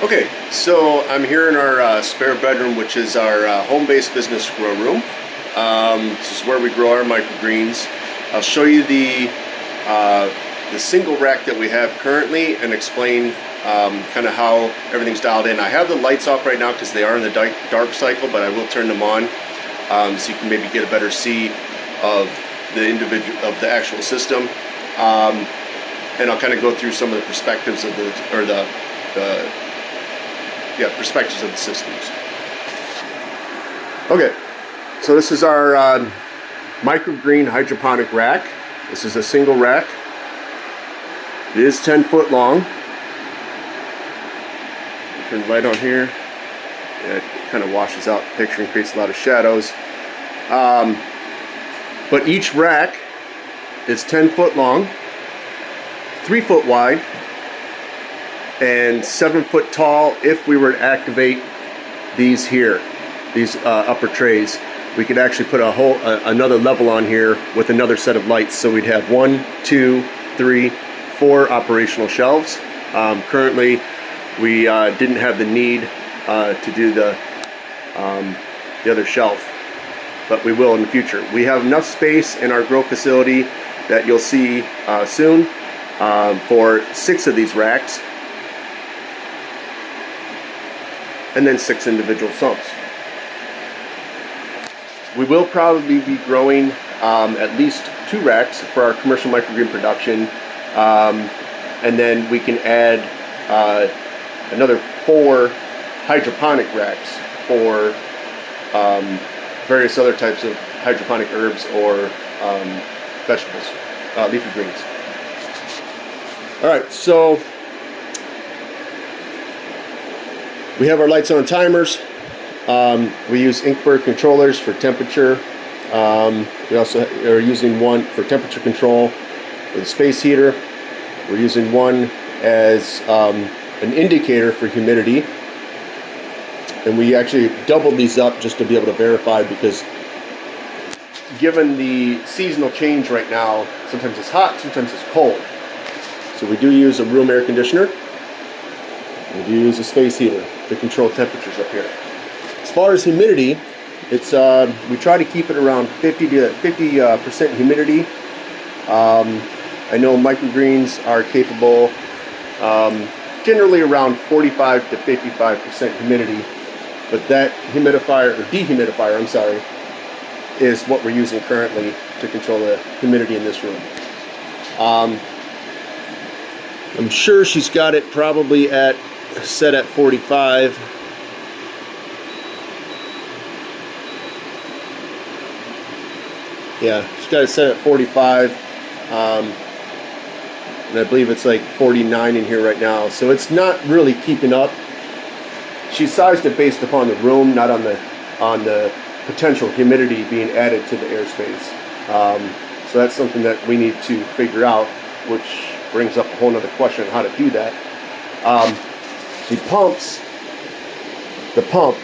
Okay, so I'm here in our spare bedroom, which is our home-based business grow room. This is where we grow our microgreens. I'll show you the single rack that we have currently and explain kind of how everything's dialed in. I have the lights off right now because they are in the dark cycle, but I will turn them on so you can maybe get a better see of the actual system. And I'll kind of go through some of the perspectives of perspectives of the systems. Okay, so this is our microgreen hydroponic rack. This is a single rack. It is 10 foot long. Turn the light on here. Yeah, it kind of washes out the picture and creates a lot of shadows. But each rack is 10 foot long, 3 foot wide, and 7 foot tall. If we were to activate these here, these upper trays, we could actually put another level on here with another set of lights. So we'd have 1, 2, 3, 4 operational shelves. Currently, we didn't have the need to do the other shelf, but we will in the future. We have enough space in our grow facility that you'll see soon for 6 of these racks, and then 6 individual sumps. We will probably be growing at least 2 racks for our commercial microgreen production, and then we can add another 4 hydroponic racks for various other types of hydroponic herbs or vegetables, leafy greens. Alright, so we have our lights on timers. We use Inkbird controllers for temperature. We also are using one for temperature control with a space heater. We're using one as an indicator for humidity. And we actually doubled these up just to be able to verify, because given the seasonal change right now, sometimes it's hot, sometimes it's cold. So we do use a room air conditioner. We do use a space heater to control temperatures up here. As far as humidity, it's we try to keep it around 50% humidity. I know microgreens are capable generally around 45 to 55% humidity, but that humidifier, or dehumidifier, I'm sorry, is what we're using currently to control the humidity in this room. I'm sure she's got it probably set at 45. Yeah, she's got it set at 45. And I believe it's like 49 in here right now. So it's not really keeping up. She sized it based upon the room, not on the potential humidity being added to the airspace. So that's something that we need to figure out, which brings up a whole other question on how to do that. The pump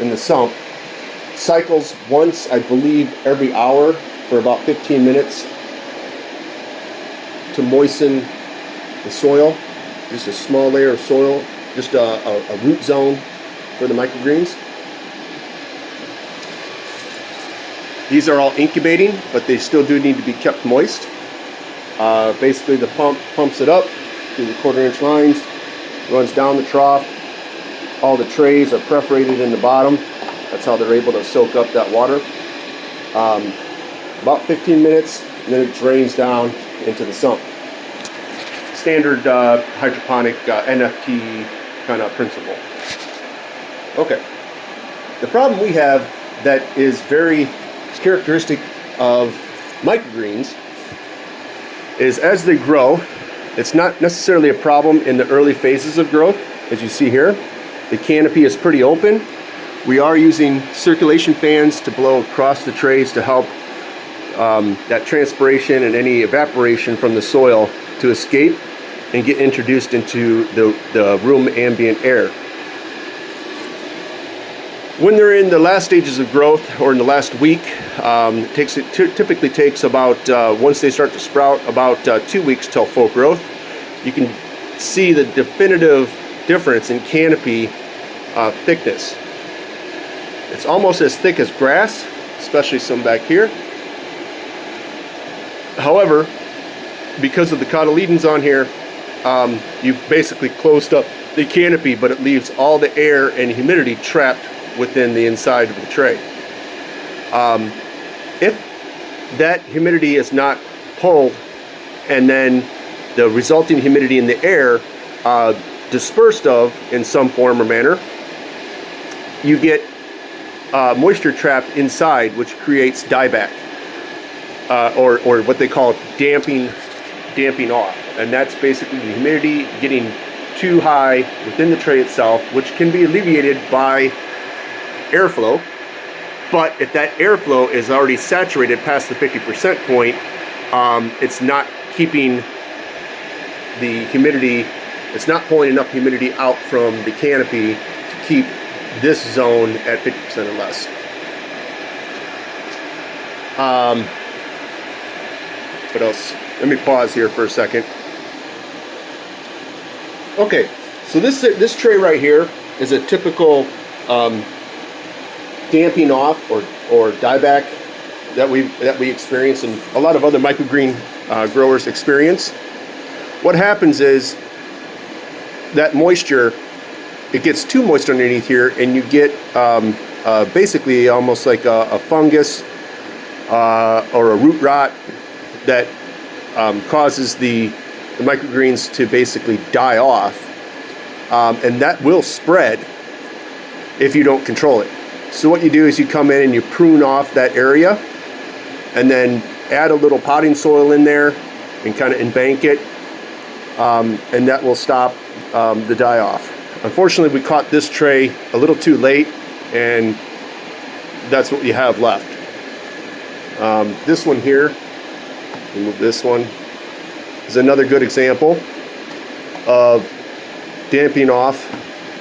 in the sump cycles once, I believe, every hour for about 15 minutes to moisten the soil. Just a small layer of soil, just a root zone for the microgreens. These are all incubating, but they still do need to be kept moist. Basically, the pump pumps it up through the 1/4-inch lines, runs down the trough. All the trays are perforated in the bottom. That's how they're able to soak up that water. About 15 minutes, and then it drains down into the sump. Standard hydroponic NFT kind of principle. Okay. The problem we have that is very characteristic of microgreens is as they grow, it's not necessarily a problem in the early phases of growth. As you see here, the canopy is pretty open. We are using circulation fans to blow across the trays to help that transpiration and any evaporation from the soil to escape and get introduced into the room ambient air. When they're in the last stages of growth, or in the last week, it typically takes about, once they start to sprout, about 2 weeks till full growth. You can see the definitive difference in canopy thickness. It's almost as thick as grass, especially some back here. However, because of the cotyledons on here, you've basically closed up the canopy, but it leaves all the air and humidity trapped within the inside of the tray. If that humidity is not pulled and then the resulting humidity in the air dispersed of in some form or manner, you get moisture trapped inside, which creates dieback, or what they call damping off. And that's basically the humidity getting too high within the tray itself, which can be alleviated by airflow. But if that airflow is already saturated past the 50% point, it's not keeping the humidity, it's not pulling enough humidity out from the canopy to keep this zone at 50% or less. What else? Let me pause here for a second. Okay, so this tray right here is a typical damping off or dieback that we experience, and a lot of other microgreen growers experience. What happens is that moisture, it gets too moist underneath here, and you get basically almost like a fungus or a root rot that causes the microgreens to basically die off, and that will spread if you don't control it. So what you do is you come in and you prune off that area, and then add a little potting soil in there and kind of embank it, and that will stop the die off. Unfortunately, we caught this tray a little too late, and that's what you have left. This one here, remove this one, is another good example of damping off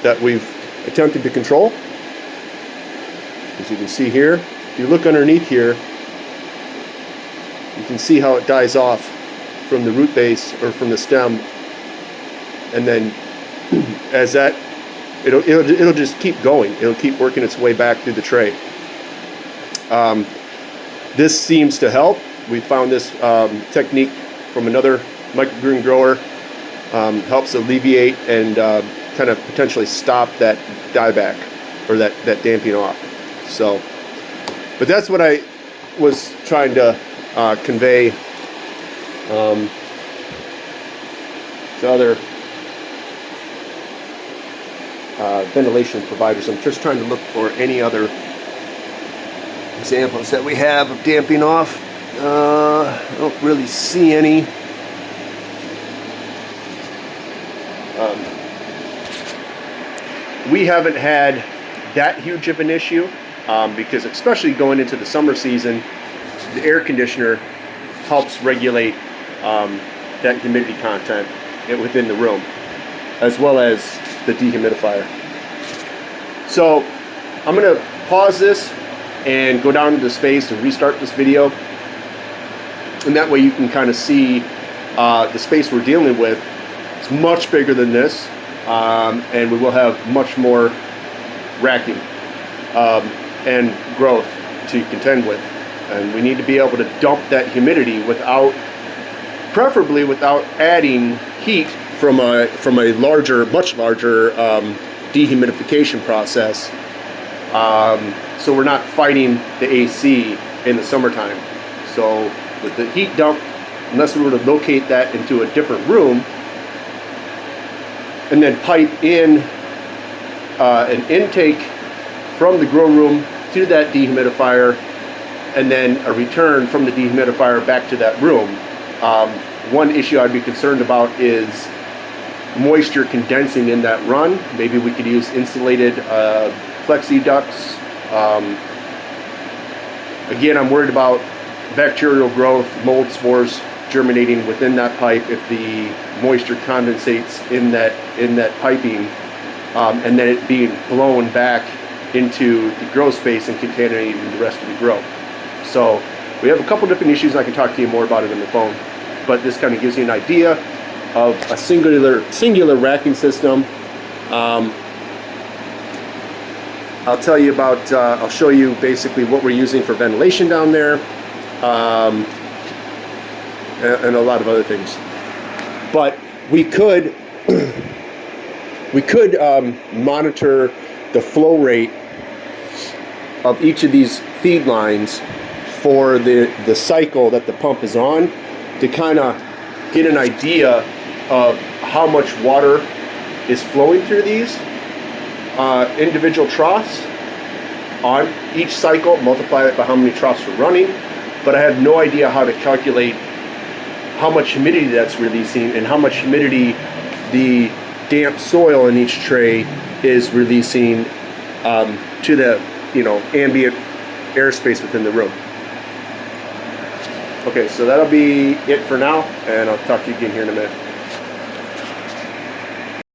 that we've attempted to control. As you can see here, if you look underneath here, you can see how it dies off from the root base or from the stem, and then as that, it'll just keep going. It'll keep working its way back through the tray. This seems to help. We found this technique from another microgreen grower. Helps alleviate and kind of potentially stop that dieback or that damping off. So, but that's what I was trying to convey to other ventilation providers. I'm just trying to look for any other examples that we have of damping off. I don't really see any. We haven't had that huge of an issue because, especially going into the summer season, the air conditioner helps regulate that humidity content within the room, as well as the dehumidifier. So I'm going to pause this and go down to the space and restart this video, and that way you can kind of see the space we're dealing with. It's much bigger than this, and we will have much more racking and growth to contend with, and we need to be able to dump that humidity without, preferably without adding heat from a much larger dehumidification process, so we're not fighting the AC in the summertime. So with the heat dump, unless we were to locate that into a different room and then pipe in an intake from the grow room to that dehumidifier, and then a return from the dehumidifier back to that room, one issue I'd be concerned about is moisture condensing in that run. Maybe we could use insulated flexi ducts. Again, I'm worried about bacterial growth, mold spores germinating within that pipe if the moisture condensates in that piping, and then it being blown back into the grow space and contaminating the rest of the grow. So we have a couple different issues. I can talk to you more about it on the phone, but this kind of gives you an idea of a singular racking system I'll tell you about, I'll show you basically what we're using for ventilation down there, and a lot of other things. But we could monitor the flow rate of each of these feed lines for the cycle that the pump is on, to kind of get an idea of how much water is flowing through these individual troughs on each cycle, multiply it by how many troughs we're running. But I have no idea how to calculate how much humidity that's releasing and how much humidity the damp soil in each tray is releasing to the ambient airspace within the room. Okay, so that'll be it for now, and I'll talk to you again here in a minute.